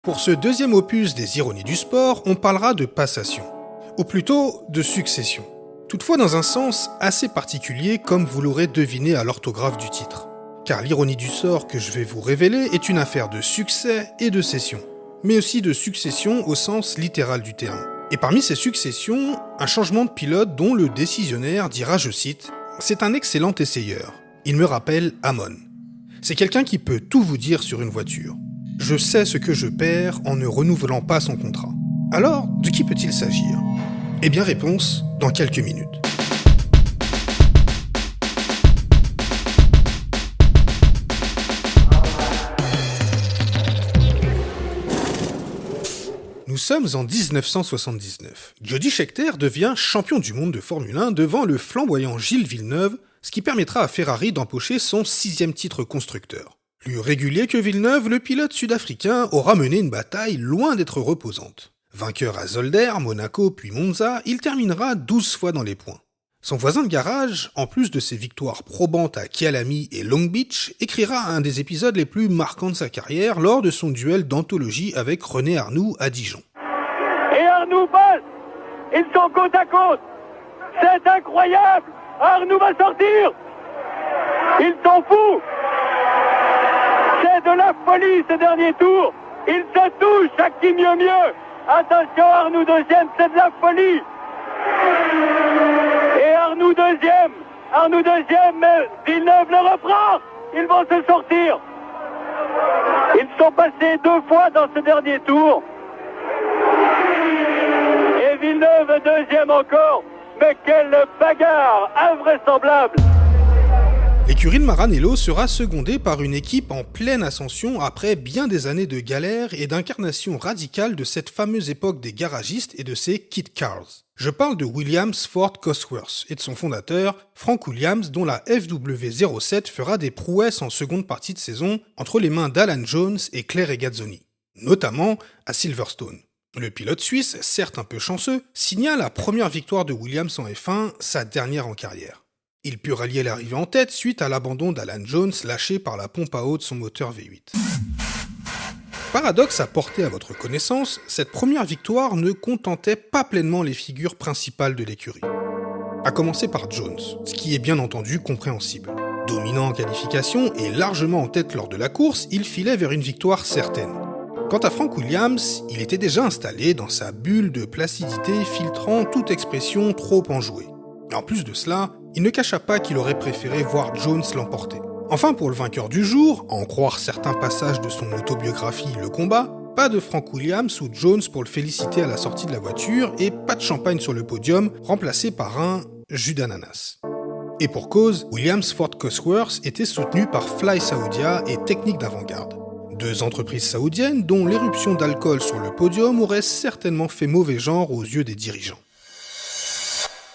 Pour ce deuxième opus des Ironies du sport, on parlera de passation, ou plutôt de succession. Toutefois dans un sens assez particulier comme vous l'aurez deviné à l'orthographe du titre. Car l'ironie du sort que je vais vous révéler est une affaire de succès et de cession, mais aussi de succession au sens littéral du terme. Et parmi ces successions, un changement de pilote dont le décisionnaire dira, je cite, « C'est un excellent essayeur. Il me rappelle Hamon. C'est quelqu'un qui peut tout vous dire sur une voiture. Je sais ce que je perds en ne renouvelant pas son contrat. » Alors, de qui peut-il s'agir ? Eh bien, réponse dans quelques minutes. Nous sommes en 1979. Jody Scheckter devient champion du monde de Formule 1 devant le flamboyant Gilles Villeneuve, ce qui permettra à Ferrari d'empocher son 6e titre constructeur. Plus régulier que Villeneuve, le pilote sud-africain aura mené une bataille loin d'être reposante. Vainqueur à Zolder, Monaco puis Monza, il terminera 12 fois dans les points. Son voisin de garage, en plus de ses victoires probantes à Kyalami et Long Beach, écrira un des épisodes les plus marquants de sa carrière lors de son duel d'anthologie avec René Arnoux à Dijon. Et Arnoux passe. Ils sont côte à côte. C'est incroyable. Arnoux va sortir. Ils sont fous. C'est de la folie ce dernier tour. Ils se touchent à qui mieux. Attention, Arnoux deuxième, c'est de la folie. Et Arnoux deuxième, mais Villeneuve le reprend. Ils vont se sortir. Ils sont passés 2 fois dans ce dernier tour. Et Villeneuve deuxième encore. Mais quelle bagarre invraisemblable. L'écurie de Maranello sera secondée par une équipe en pleine ascension après bien des années de galère et d'incarnation radicale de cette fameuse époque des garagistes et de ses kit cars. Je parle de Williams Ford Cosworth et de son fondateur, Frank Williams, dont la FW07 fera des prouesses en seconde partie de saison entre les mains d'Alan Jones et Claire Regazzoni, notamment à Silverstone. Le pilote suisse, certes un peu chanceux, signa la première victoire de Williams en F1, sa dernière en carrière. Il put rallier l'arrivée en tête suite à l'abandon d'Alan Jones lâché par la pompe à eau de son moteur V8. Paradoxe à porter à votre connaissance, cette première victoire ne contentait pas pleinement les figures principales de l'écurie. À commencer par Jones, ce qui est bien entendu compréhensible. Dominant en qualification et largement en tête lors de la course, il filait vers une victoire certaine. Quant à Frank Williams, il était déjà installé dans sa bulle de placidité filtrant toute expression trop enjouée. En plus de cela, il ne cacha pas qu'il aurait préféré voir Jones l'emporter. Enfin, pour le vainqueur du jour, à en croire certains passages de son autobiographie Le Combat, pas de Frank Williams ou Jones pour le féliciter à la sortie de la voiture et pas de champagne sur le podium, remplacé par un jus d'ananas. Et pour cause, Williams Ford Cosworth était soutenu par Fly Saudia et Technique d'Avant-Garde. 2 entreprises saoudiennes dont l'éruption d'alcool sur le podium aurait certainement fait mauvais genre aux yeux des dirigeants.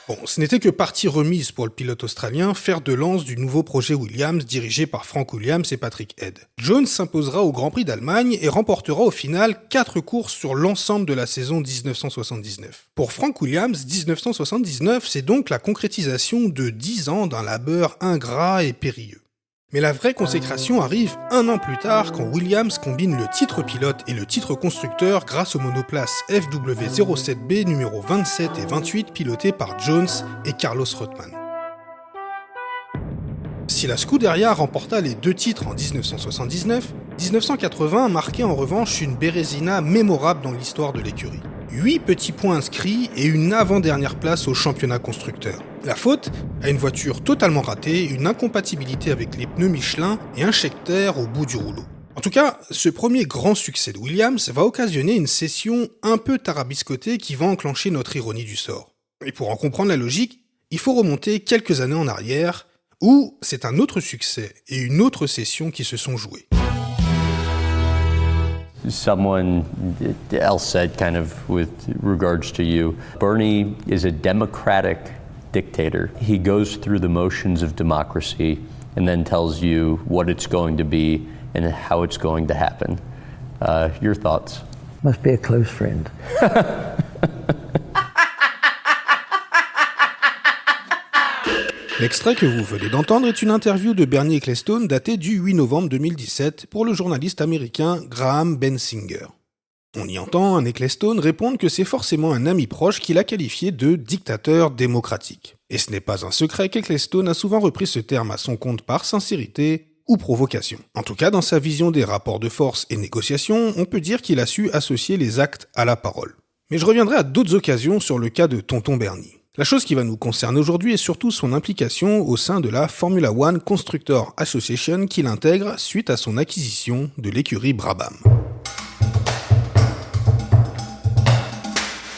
Bon, ce n'était que partie remise pour le pilote australien, fer de lance du nouveau projet Williams dirigé par Frank Williams et Patrick Head. Jones s'imposera au Grand Prix d'Allemagne et remportera au final 4 courses sur l'ensemble de la saison 1979. Pour Frank Williams, 1979, c'est donc la concrétisation de 10 ans d'un labeur ingrat et périlleux. Mais la vraie consécration arrive 1 an plus tard quand Williams combine le titre pilote et le titre constructeur grâce aux monoplaces FW07B numéro 27 et 28 pilotés par Jones et Carlos Reutemann. Si la Scuderia remporta les 2 titres en 1979, 1980 marquait en revanche une Bérésina mémorable dans l'histoire de l'écurie. 8 petits points inscrits et une avant-dernière place au championnat constructeur. La faute à une voiture totalement ratée, une incompatibilité avec les pneus Michelin et un Scheckter au bout du rouleau. En tout cas, ce premier grand succès de Williams va occasionner une session un peu tarabiscotée qui va enclencher notre ironie du sort. Et pour en comprendre la logique, il faut remonter quelques années en arrière, où c'est un autre succès et une autre session qui se sont joués. Someone else said, kind of with regards to you, Bernie is a democratic dictator. He goes through the motions of democracy and then tells you what it's going to be and how it's going to happen. Your thoughts? Must be a close friend. L'extrait que vous venez d'entendre est une interview de Bernie Ecclestone datée du 8 novembre 2017 pour le journaliste américain Graham Bensinger. On y entend un Ecclestone répondre que c'est forcément un ami proche qu'il a qualifié de dictateur démocratique. Et ce n'est pas un secret qu'Ecclestone a souvent repris ce terme à son compte par sincérité ou provocation. En tout cas, dans sa vision des rapports de force et négociations, on peut dire qu'il a su associer les actes à la parole. Mais je reviendrai à d'autres occasions sur le cas de Tonton Bernie. La chose qui va nous concerner aujourd'hui est surtout son implication au sein de la Formula One Constructor Association qu'il intègre suite à son acquisition de l'écurie Brabham.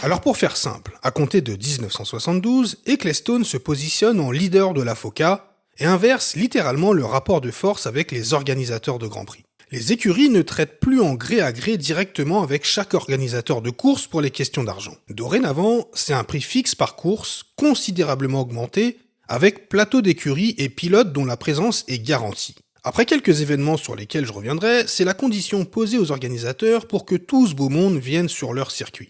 Alors pour faire simple, à compter de 1972, Ecclestone se positionne en leader de la FOCA et inverse littéralement le rapport de force avec les organisateurs de Grand Prix. Les écuries ne traitent plus en gré à gré directement avec chaque organisateur de course pour les questions d'argent. Dorénavant, c'est un prix fixe par course, considérablement augmenté, avec plateau d'écurie et pilotes dont la présence est garantie. Après quelques événements sur lesquels je reviendrai, c'est la condition posée aux organisateurs pour que tout ce beau monde vienne sur leur circuit.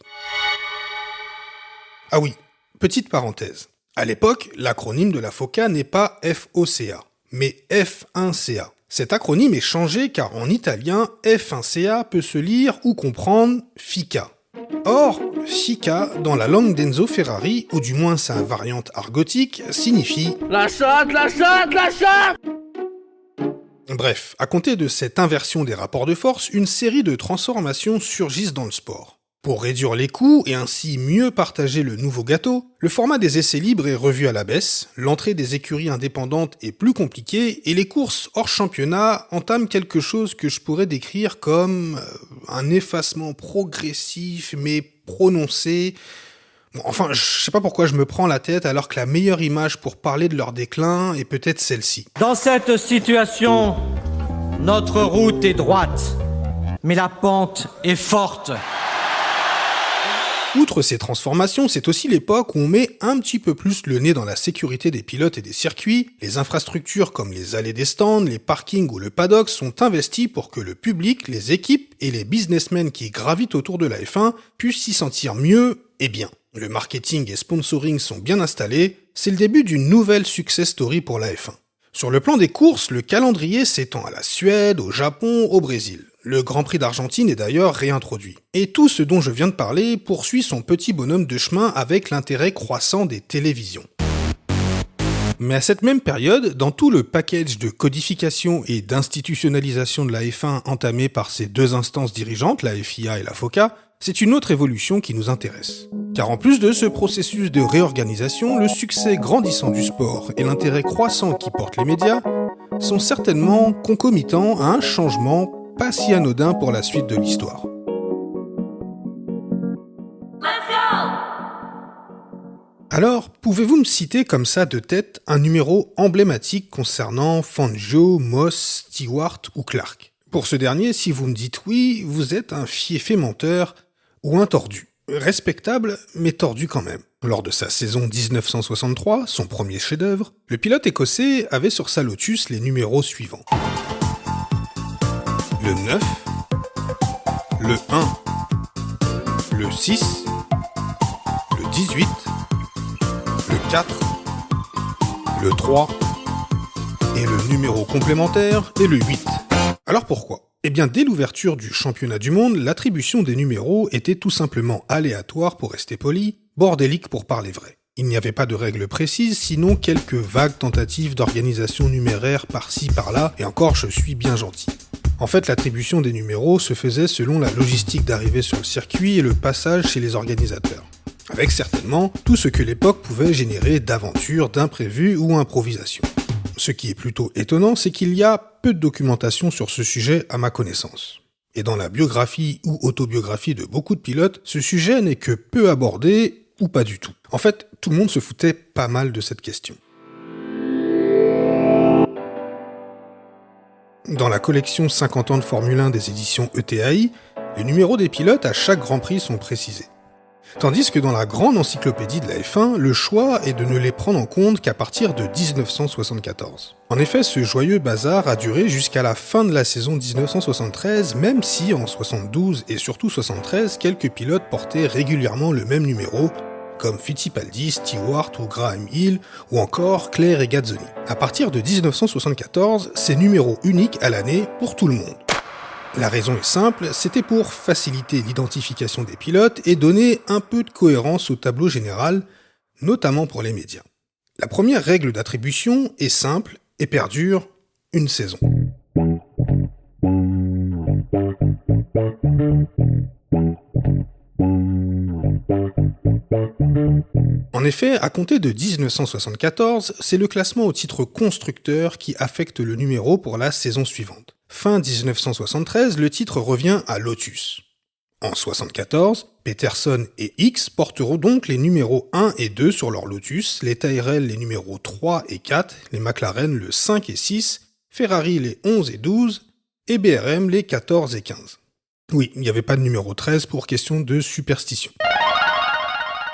Ah oui, petite parenthèse. À l'époque, l'acronyme de la FOCA n'est pas FOCA, mais F1CA. Cet acronyme est changé car en italien, F1CA peut se lire ou comprendre FICA. Or, FICA, dans la langue d'Enzo Ferrari, ou du moins sa variante argotique, signifie « La chatte, la chatte, la chatte !» Bref, à compter de cette inversion des rapports de force, une série de transformations surgissent dans le sport. Pour réduire les coûts et ainsi mieux partager le nouveau gâteau, le format des essais libres est revu à la baisse, l'entrée des écuries indépendantes est plus compliquée et les courses hors championnat entament quelque chose que je pourrais décrire comme un effacement progressif mais prononcé. Bon, enfin, je sais pas pourquoi je me prends la tête alors que la meilleure image pour parler de leur déclin est peut-être celle-ci. Dans cette situation, notre route est droite, mais la pente est forte. Outre ces transformations, c'est aussi l'époque où on met un petit peu plus le nez dans la sécurité des pilotes et des circuits. Les infrastructures comme les allées des stands, les parkings ou le paddock sont investis pour que le public, les équipes et les businessmen qui gravitent autour de la F1 puissent s'y sentir mieux et bien. Le marketing et sponsoring sont bien installés, c'est le début d'une nouvelle success story pour la F1. Sur le plan des courses, le calendrier s'étend à la Suède, au Japon, au Brésil. Le Grand Prix d'Argentine est d'ailleurs réintroduit. Et tout ce dont je viens de parler poursuit son petit bonhomme de chemin avec l'intérêt croissant des télévisions. Mais à cette même période, dans tout le package de codification et d'institutionnalisation de la F1 entamé par ces deux instances dirigeantes, la FIA et la FOCA, c'est une autre évolution qui nous intéresse. Car en plus de ce processus de réorganisation, le succès grandissant du sport et l'intérêt croissant qui portent les médias sont certainement concomitants à un changement pas si anodin pour la suite de l'histoire. Alors, pouvez-vous me citer comme ça de tête un numéro emblématique concernant Fangio, Moss, Stewart ou Clark ? Pour ce dernier, si vous me dites oui, vous êtes un fieffé menteur ou un tordu. Respectable, mais tordu quand même. Lors de sa saison 1963, son premier chef-d'œuvre, le pilote écossais avait sur sa Lotus les numéros suivants. Le 9, le 1, le 6, le 18, le 4, le 3 et le numéro complémentaire est le 8. Alors pourquoi ? Eh bien, dès l'ouverture du championnat du monde, l'attribution des numéros était tout simplement aléatoire pour rester poli, bordélique pour parler vrai. Il n'y avait pas de règles précises, sinon quelques vagues tentatives d'organisation numéraire par-ci par-là, et encore je suis bien gentil. En fait, l'attribution des numéros se faisait selon la logistique d'arrivée sur le circuit et le passage chez les organisateurs, avec certainement tout ce que l'époque pouvait générer d'aventures, d'imprévus ou improvisations. Ce qui est plutôt étonnant, c'est qu'il y a peu de documentation sur ce sujet à ma connaissance. Et dans la biographie ou autobiographie de beaucoup de pilotes, ce sujet n'est que peu abordé ou pas du tout. En fait, tout le monde se foutait pas mal de cette question. Dans la collection 50 ans de Formule 1 des éditions ETAI, les numéros des pilotes à chaque Grand Prix sont précisés. Tandis que dans la grande encyclopédie de la F1, le choix est de ne les prendre en compte qu'à partir de 1974. En effet, ce joyeux bazar a duré jusqu'à la fin de la saison 1973, même si en 72 et surtout 73, quelques pilotes portaient régulièrement le même numéro, comme Fittipaldi, Stewart ou Graham Hill, ou encore Claire et Gazzoni. À partir de 1974, c'est numéro unique à l'année pour tout le monde. La raison est simple, c'était pour faciliter l'identification des pilotes et donner un peu de cohérence au tableau général, notamment pour les médias. La première règle d'attribution est simple et perdure une saison. En effet, à compter de 1974, c'est le classement au titre constructeur qui affecte le numéro pour la saison suivante. Fin 1973, le titre revient à Lotus. En 1974, Peterson et X porteront donc les numéros 1 et 2 sur leur Lotus, les Tyrrell les numéros 3 et 4, les McLaren le 5 et 6, Ferrari les 11 et 12, et BRM les 14 et 15. Oui, il n'y avait pas de numéro 13 pour question de superstition.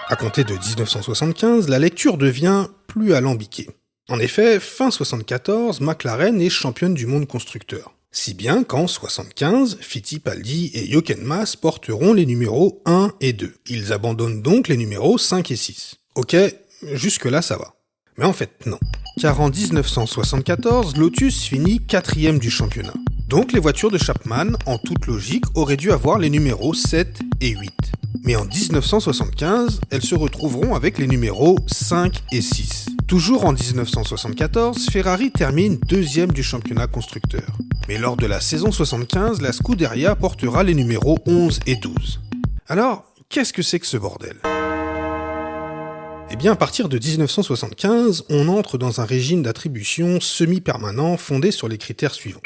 À compter de 1975, la lecture devient plus alambiquée. En effet, fin 1974, McLaren est championne du monde constructeur. Si bien qu'en 1975, Fittipaldi et Jochen Mass porteront les numéros 1 et 2. Ils abandonnent donc les numéros 5 et 6. Ok, jusque-là ça va. Mais en fait non. Car en 1974, Lotus finit 4e du championnat. Donc les voitures de Chapman, en toute logique, auraient dû avoir les numéros 7 et 8. Mais en 1975, elles se retrouveront avec les numéros 5 et 6. Toujours en 1974, Ferrari termine 2e du championnat constructeur. Mais lors de la saison 75, la Scuderia portera les numéros 11 et 12. Alors, qu'est-ce que c'est que ce bordel ? Eh bien, à partir de 1975, on entre dans un régime d'attribution semi-permanent fondé sur les critères suivants.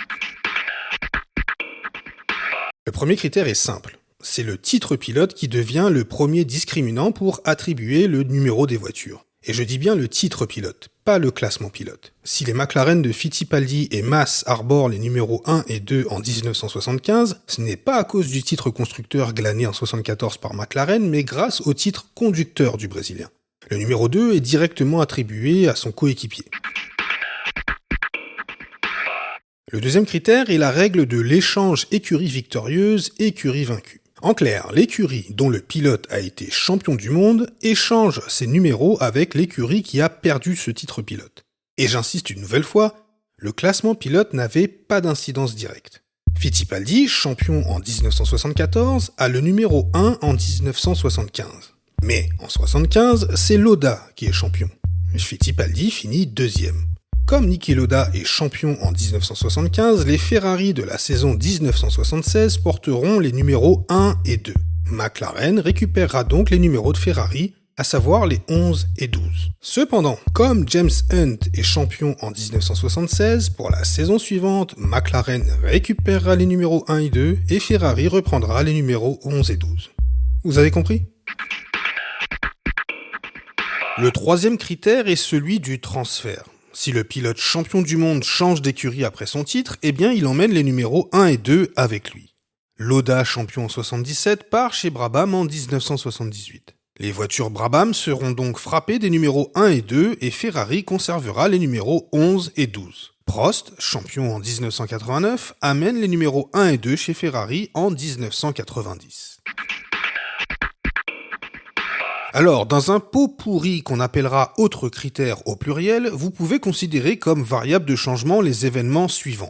Le premier critère est simple. C'est le titre pilote qui devient le premier discriminant pour attribuer le numéro des voitures. Et je dis bien le titre pilote, pas le classement pilote. Si les McLaren de Fittipaldi et Mass arborent les numéros 1 et 2 en 1975, ce n'est pas à cause du titre constructeur glané en 1974 par McLaren, mais grâce au titre conducteur du Brésilien. Le numéro 2 est directement attribué à son coéquipier. Le deuxième critère est la règle de l'échange écurie victorieuse, écurie vaincue. En clair, l'écurie dont le pilote a été champion du monde échange ses numéros avec l'écurie qui a perdu ce titre pilote. Et j'insiste une nouvelle fois, le classement pilote n'avait pas d'incidence directe. Fittipaldi, champion en 1974, a le numéro 1 en 1975. Mais en 1975, c'est Lauda qui est champion. Fittipaldi finit 2e. Comme Niki Lauda est champion en 1975, les Ferrari de la saison 1976 porteront les numéros 1 et 2. McLaren récupérera donc les numéros de Ferrari, à savoir les 11 et 12. Cependant, comme James Hunt est champion en 1976, pour la saison suivante, McLaren récupérera les numéros 1 et 2 et Ferrari reprendra les numéros 11 et 12. Vous avez compris ? Le troisième critère est celui du transfert. Si le pilote champion du monde change d'écurie après son titre, eh bien il emmène les numéros 1 et 2 avec lui. Lauda, champion en 1977, part chez Brabham en 1978. Les voitures Brabham seront donc frappées des numéros 1 et 2 et Ferrari conservera les numéros 11 et 12. Prost, champion en 1989, amène les numéros 1 et 2 chez Ferrari en 1990. Alors, dans un pot pourri qu'on appellera autres critères au pluriel, vous pouvez considérer comme variable de changement les événements suivants.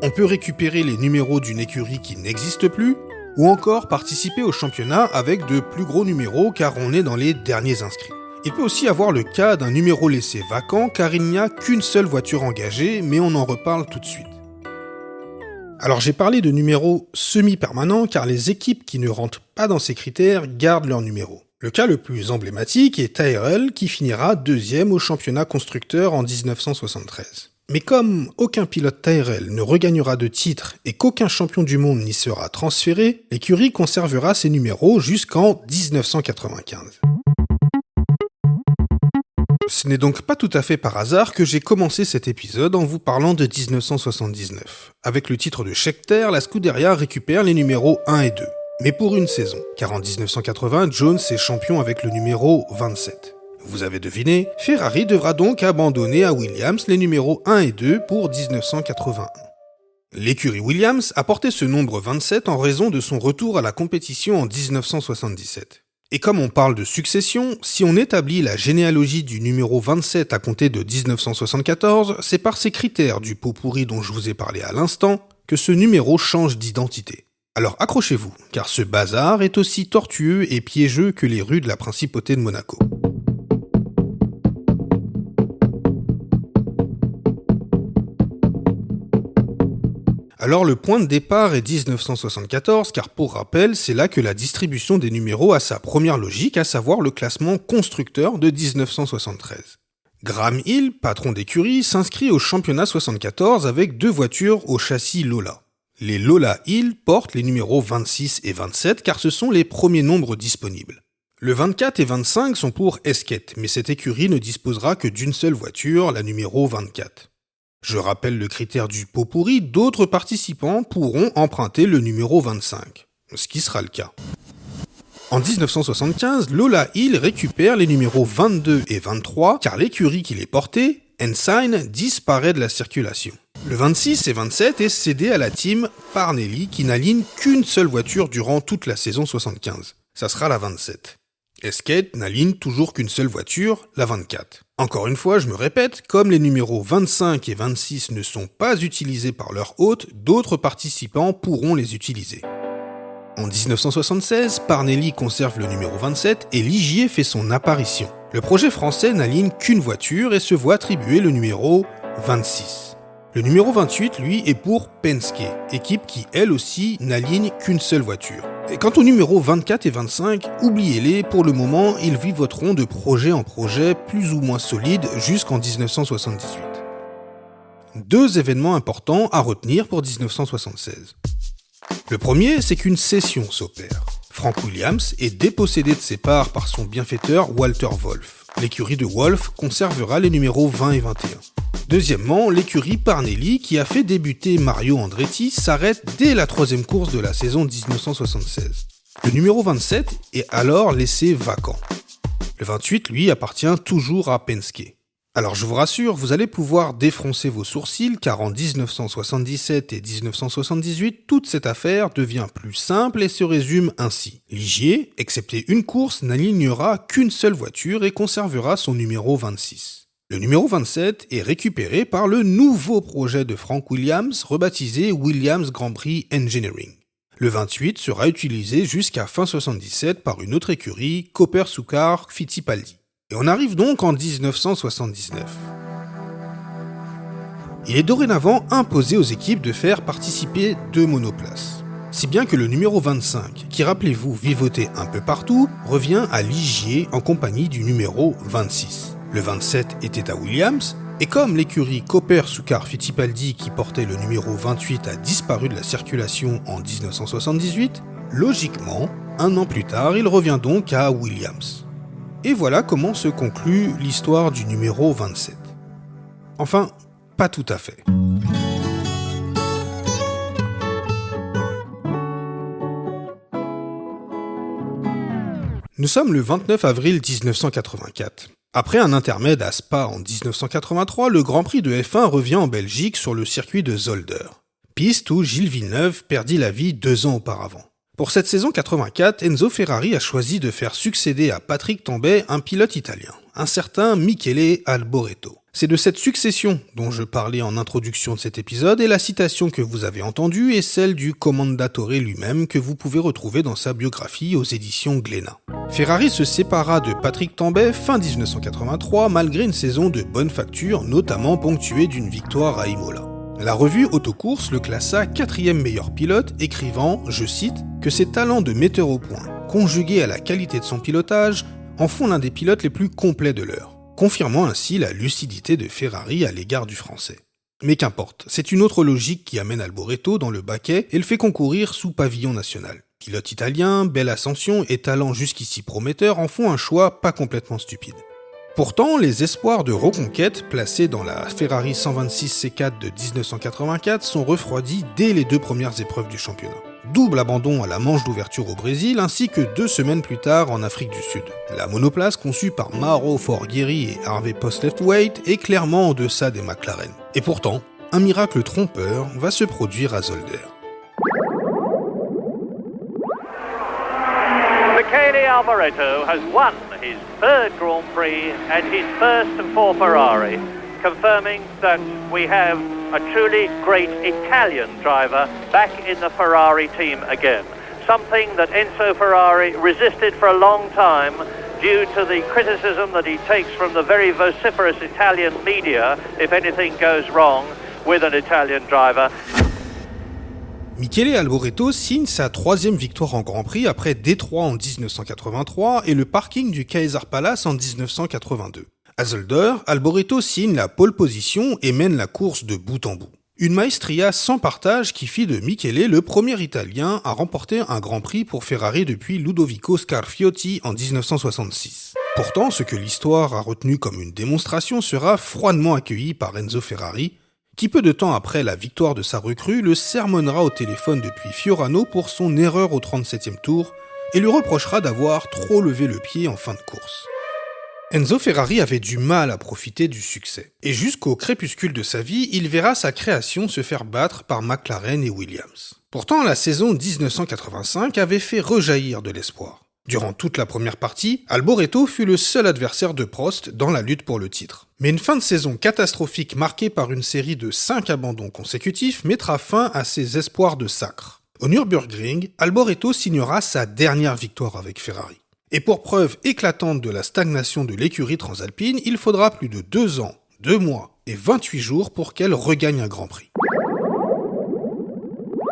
On peut récupérer les numéros d'une écurie qui n'existe plus, ou encore participer au championnat avec de plus gros numéros car on est dans les derniers inscrits. Il peut aussi avoir le cas d'un numéro laissé vacant car il n'y a qu'une seule voiture engagée, mais on en reparle tout de suite. Alors j'ai parlé de numéros semi-permanents car les équipes qui ne rentrent pas dans ces critères gardent leur numéro. Le cas le plus emblématique est Tyrrell qui finira 2e au championnat constructeur en 1973. Mais comme aucun pilote Tyrrell ne regagnera de titre et qu'aucun champion du monde n'y sera transféré, l'écurie conservera ses numéros jusqu'en 1995. Ce n'est donc pas tout à fait par hasard que j'ai commencé cet épisode en vous parlant de 1979. Avec le titre de Scheckter, la Scuderia récupère les numéros 1 et 2. Mais pour une saison, car en 1980, Jones est champion avec le numéro 27. Vous avez deviné, Ferrari devra donc abandonner à Williams les numéros 1 et 2 pour 1981. L'écurie Williams a porté ce nombre 27 en raison de son retour à la compétition en 1977. Et comme on parle de succession, si on établit la généalogie du numéro 27 à compter de 1974, c'est par ces critères du pot pourri dont je vous ai parlé à l'instant que ce numéro change d'identité. Alors accrochez-vous, car ce bazar est aussi tortueux et piégeux que les rues de la principauté de Monaco. Alors le point de départ est 1974, car pour rappel, c'est là que la distribution des numéros a sa première logique, à savoir le classement constructeur de 1973. Graham Hill, patron d'écurie, s'inscrit au championnat 74 avec 2 voitures au châssis Lola. Les Lola Hill portent les numéros 26 et 27 car ce sont les premiers nombres disponibles. Le 24 et 25 sont pour Esquette, mais cette écurie ne disposera que d'une seule voiture, la numéro 24. Je rappelle le critère du pot pourri, d'autres participants pourront emprunter le numéro 25, ce qui sera le cas. En 1975, Lola Hill récupère les numéros 22 et 23 car l'écurie qui les portait, Ensign, disparaît de la circulation. Le 26 et 27 est cédé à la team Parnelli qui n'aligne qu'une seule voiture durant toute la saison 75. Ça sera la 27. Esquette n'aligne toujours qu'une seule voiture, la 24. Encore une fois, je me répète, comme les numéros 25 et 26 ne sont pas utilisés par leur hôte, d'autres participants pourront les utiliser. En 1976, Parnelli conserve le numéro 27 et Ligier fait son apparition. Le projet français n'aligne qu'une voiture et se voit attribuer le numéro 26. Le numéro 28, lui, est pour Penske, équipe qui, elle aussi, n'aligne qu'une seule voiture. Et quant aux numéros 24 et 25, oubliez-les, pour le moment, ils vivoteront de projet en projet plus ou moins solides jusqu'en 1978. 2 événements importants à retenir pour 1976. Le premier, c'est qu'une cession s'opère. Frank Williams est dépossédé de ses parts par son bienfaiteur Walter Wolf. L'écurie de Wolf conservera les numéros 20 et 21. Deuxièmement, l'écurie Parnelli, qui a fait débuter Mario Andretti, s'arrête dès la 3e course de la saison 1976. Le numéro 27 est alors laissé vacant. Le 28, lui, appartient toujours à Penske. Alors je vous rassure, vous allez pouvoir défroncer vos sourcils car en 1977 et 1978, toute cette affaire devient plus simple et se résume ainsi. Ligier, excepté une course, n'alignera qu'une seule voiture et conservera son numéro 26. Le numéro 27 est récupéré par le nouveau projet de Frank Williams rebaptisé Williams Grand Prix Engineering. Le 28 sera utilisé jusqu'à fin 77 par une autre écurie, Cooper-Sucar Fittipaldi. Et on arrive donc en 1979. Il est dorénavant imposé aux équipes de faire participer 2 monoplaces. Si bien que le numéro 25, qui rappelez-vous vivotait un peu partout, revient à Ligier en compagnie du numéro 26. Le 27 était à Williams, et comme l'écurie Cooper-Sucar Fittipaldi qui portait le numéro 28 a disparu de la circulation en 1978, logiquement, 1 an plus tard, il revient donc à Williams. Et voilà comment se conclut l'histoire du numéro 27. Enfin, pas tout à fait. Nous sommes le 29 avril 1984. Après un intermède à Spa en 1983, le Grand Prix de F1 revient en Belgique sur le circuit de Zolder, piste où Gilles Villeneuve perdit la vie 2 ans auparavant. Pour cette saison 84, Enzo Ferrari a choisi de faire succéder à Patrick Tambay un pilote italien, un certain Michele Alboreto. C'est de cette succession dont je parlais en introduction de cet épisode et la citation que vous avez entendue est celle du Commendatore lui-même que vous pouvez retrouver dans sa biographie aux éditions Glénat. Ferrari se sépara de Patrick Tambay fin 1983 malgré une saison de bonne facture, notamment ponctuée d'une victoire à Imola. La revue Autocourse le classa 4e meilleur pilote, écrivant, je cite, que ses talents de metteur au point, conjugués à la qualité de son pilotage, en font l'un des pilotes les plus complets de l'heure, confirmant ainsi la lucidité de Ferrari à l'égard du français. Mais qu'importe, c'est une autre logique qui amène Alboreto dans le baquet et le fait concourir sous pavillon national. Pilote italien, belle ascension et talent jusqu'ici prometteur en font un choix pas complètement stupide. Pourtant, les espoirs de reconquête placés dans la Ferrari 126 C4 de 1984 sont refroidis dès les 2 premières épreuves du championnat. Double abandon à la manche d'ouverture au Brésil ainsi que 2 semaines plus tard en Afrique du Sud. La monoplace conçue par Mauro Forghieri et Harvey Postlewaite est clairement en deçà des McLaren. Et pourtant, un miracle trompeur va se produire à Zolder. Michele Alboreto has won his 3rd Grand Prix and his first for Ferrari, confirming that we have a truly great Italian driver back in the Ferrari team again. Something that Enzo Ferrari resisted for a long time due to the criticism that he takes from the very vociferous Italian media if anything goes wrong with an Italian driver. Michele Alboreto signe sa 3e victoire en Grand Prix après Détroit en 1983 et le parking du Kaiser Palace en 1982. À Zolder, Alboreto signe la pole position et mène la course de bout en bout. Une maestria sans partage qui fit de Michele le premier Italien à remporter un Grand Prix pour Ferrari depuis Ludovico Scarfiotti en 1966. Pourtant, ce que l'histoire a retenu comme une démonstration sera froidement accueilli par Enzo Ferrari, qui peu de temps après la victoire de sa recrue le sermonnera au téléphone depuis Fiorano pour son erreur au 37e tour et lui reprochera d'avoir trop levé le pied en fin de course. Enzo Ferrari avait du mal à profiter du succès, et jusqu'au crépuscule de sa vie, il verra sa création se faire battre par McLaren et Williams. Pourtant, la saison 1985 avait fait rejaillir de l'espoir. Durant toute la première partie, Alboreto fut le seul adversaire de Prost dans la lutte pour le titre. Mais une fin de saison catastrophique marquée par une série de 5 abandons consécutifs mettra fin à ses espoirs de sacre. Au Nürburgring, Alboreto signera sa dernière victoire avec Ferrari. Et pour preuve éclatante de la stagnation de l'écurie transalpine, il faudra plus de 2 ans, 2 mois et 28 jours pour qu'elle regagne un Grand Prix.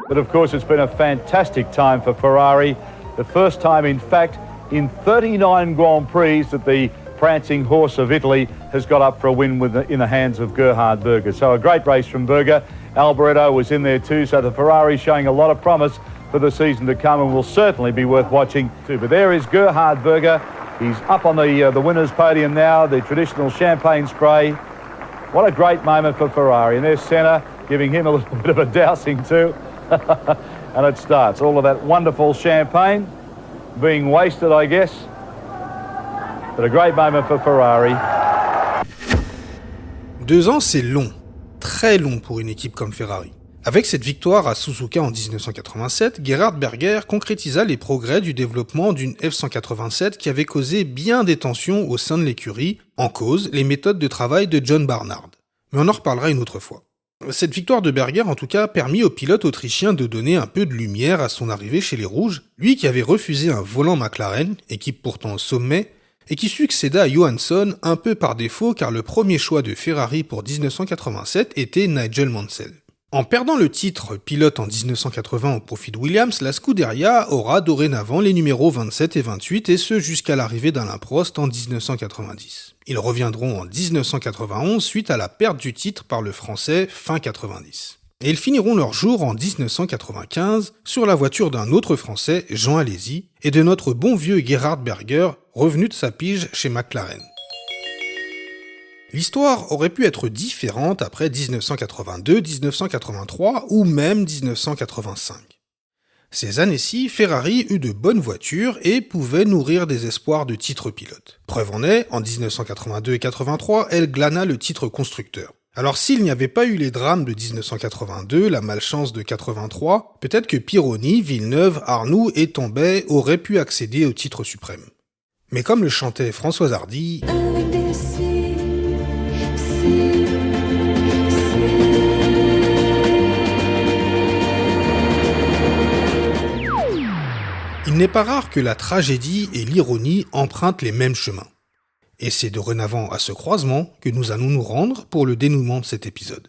But of course it's been a fantastic time for Ferrari. The first time, in fact, in 39 Grand Prix that the prancing horse of Italy has got up for a win in the hands of Gerhard Berger. So a great race from Berger. Alboreto was in there too, so the Ferrari showing a lot of promise for the season to come and will certainly be worth watching too. But there is Gerhard Berger. He's up on the winner's podium now, the traditional champagne spray. What a great moment for Ferrari. And there's Senna giving him a little bit of a dousing too. And it starts. All of that wonderful champagne being wasted, I guess. But a great moment for Ferrari. 2 ans, c'est long. Très long pour une équipe comme Ferrari. Avec cette victoire à Suzuka en 1987, Gerhard Berger concrétisa les progrès du développement d'une F187 qui avait causé bien des tensions au sein de l'écurie, en cause les méthodes de travail de John Barnard. Mais on en reparlera une autre fois. Cette victoire de Berger, en tout cas, permit au pilote autrichien de donner un peu de lumière à son arrivée chez les Rouges, lui qui avait refusé un volant McLaren, équipe pourtant au sommet, et qui succéda à Johansson un peu par défaut car le premier choix de Ferrari pour 1987 était Nigel Mansell. En perdant le titre pilote en 1980 au profit de Williams, la Scuderia aura dorénavant les numéros 27 et 28 et ce jusqu'à l'arrivée d'Alain Prost en 1990. Ils reviendront en 1991 suite à la perte du titre par le Français fin 90. Et ils finiront leur jour en 1995 sur la voiture d'un autre Français, Jean Alesi, et de notre bon vieux Gerhard Berger, revenu de sa pige chez McLaren. L'histoire aurait pu être différente après 1982, 1983 ou même 1985. Ces années-ci, Ferrari eut de bonnes voitures et pouvait nourrir des espoirs de titre pilote. Preuve en est, en 1982 et 83, elle glana le titre constructeur. Alors s'il n'y avait pas eu les drames de 1982, la malchance de 83, peut-être que Pironi, Villeneuve, Arnoux et Tambay auraient pu accéder au titre suprême. Mais comme le chantait Françoise Hardy... Il n'est pas rare que la tragédie et l'ironie empruntent les mêmes chemins. Et c'est dorénavant à ce croisement que nous allons nous rendre pour le dénouement de cet épisode.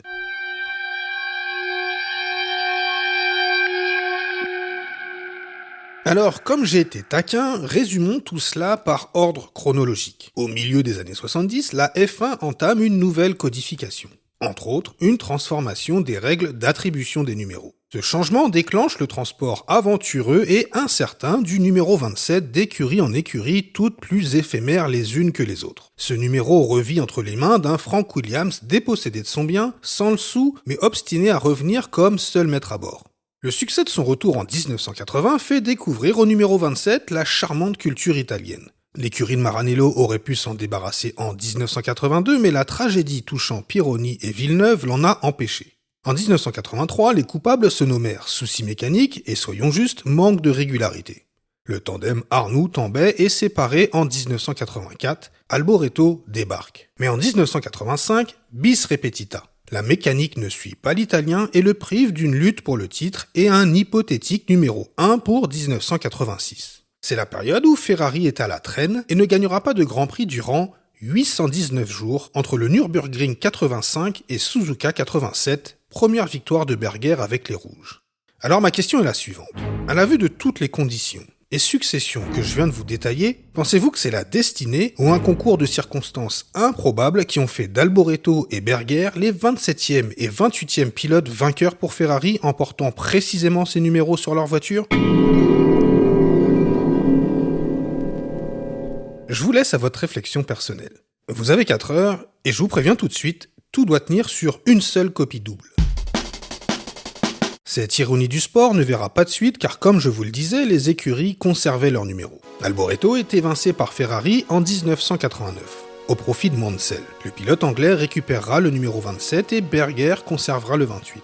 Alors, comme j'ai été taquin, résumons tout cela par ordre chronologique. Au milieu des années 70, la F1 entame une nouvelle codification. Entre autres, une transformation des règles d'attribution des numéros. Ce changement déclenche le transport aventureux et incertain du numéro 27 d'écurie en écurie, toutes plus éphémères les unes que les autres. Ce numéro revit entre les mains d'un Frank Williams dépossédé de son bien, sans le sou, mais obstiné à revenir comme seul maître à bord. Le succès de son retour en 1980 fait découvrir au numéro 27 la charmante culture italienne. L'écurie de Maranello aurait pu s'en débarrasser en 1982, mais la tragédie touchant Pironi et Villeneuve l'en a empêché. En 1983, les coupables se nommèrent soucis mécaniques et, soyons justes, manque de régularité. Le tandem Arnoux-Tambay est séparé en 1984, Alboreto débarque. Mais en 1985, bis repetita. La mécanique ne suit pas l'italien et le prive d'une lutte pour le titre et un hypothétique numéro 1 pour 1986. C'est la période où Ferrari est à la traîne et ne gagnera pas de Grand Prix durant 819 jours entre le Nürburgring 85 et Suzuka 87, première victoire de Berger avec les Rouges. Alors ma question est la suivante. À la vue de toutes les conditions et successions que je viens de vous détailler, pensez-vous que c'est la destinée ou un concours de circonstances improbables qui ont fait d'Alboreto et Berger les 27e et 28e pilotes vainqueurs pour Ferrari en portant précisément ces numéros sur leur voiture ? Je vous laisse à votre réflexion personnelle. Vous avez 4 heures, et je vous préviens tout de suite, tout doit tenir sur une seule copie double. Cette ironie du sport ne verra pas de suite car comme je vous le disais, les écuries conservaient leurs numéros. Alboreto est évincé par Ferrari en 1989, au profit de Mansell. Le pilote anglais récupérera le numéro 27 et Berger conservera le 28.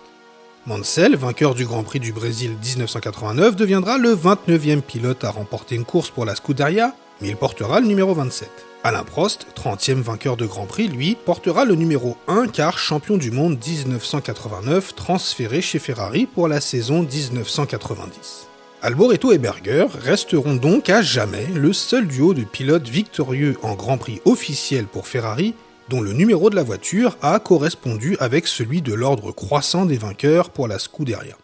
Mansell, vainqueur du Grand Prix du Brésil 1989, deviendra le 29e pilote à remporter une course pour la Scuderia, mais il portera le numéro 27. Alain Prost, 30e vainqueur de Grand Prix, lui, portera le numéro 1 car champion du monde 1989 transféré chez Ferrari pour la saison 1990. Alboreto et Berger resteront donc à jamais le seul duo de pilotes victorieux en Grand Prix officiel pour Ferrari dont le numéro de la voiture a correspondu avec celui de l'ordre croissant des vainqueurs pour la Scuderia.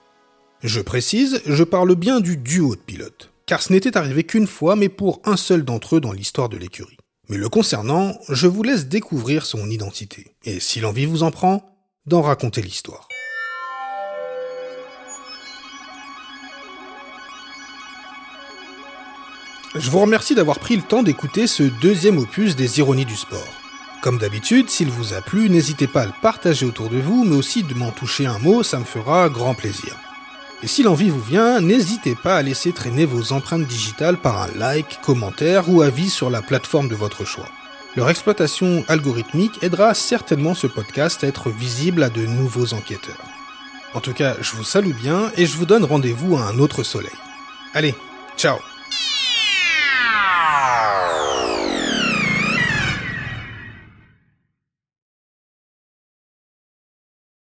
Je précise, je parle bien du duo de pilotes, car ce n'était arrivé qu'une fois mais pour un seul d'entre eux dans l'histoire de l'écurie. Mais le concernant, je vous laisse découvrir son identité, et si l'envie vous en prend, d'en raconter l'histoire. Je vous remercie d'avoir pris le temps d'écouter ce deuxième opus des Ironies du sport. Comme d'habitude, s'il vous a plu, n'hésitez pas à le partager autour de vous, mais aussi de m'en toucher un mot, ça me fera grand plaisir. Et si l'envie vous vient, n'hésitez pas à laisser traîner vos empreintes digitales par un like, commentaire ou avis sur la plateforme de votre choix. Leur exploitation algorithmique aidera certainement ce podcast à être visible à de nouveaux enquêteurs. En tout cas, je vous salue bien et je vous donne rendez-vous à un autre soleil. Allez, ciao!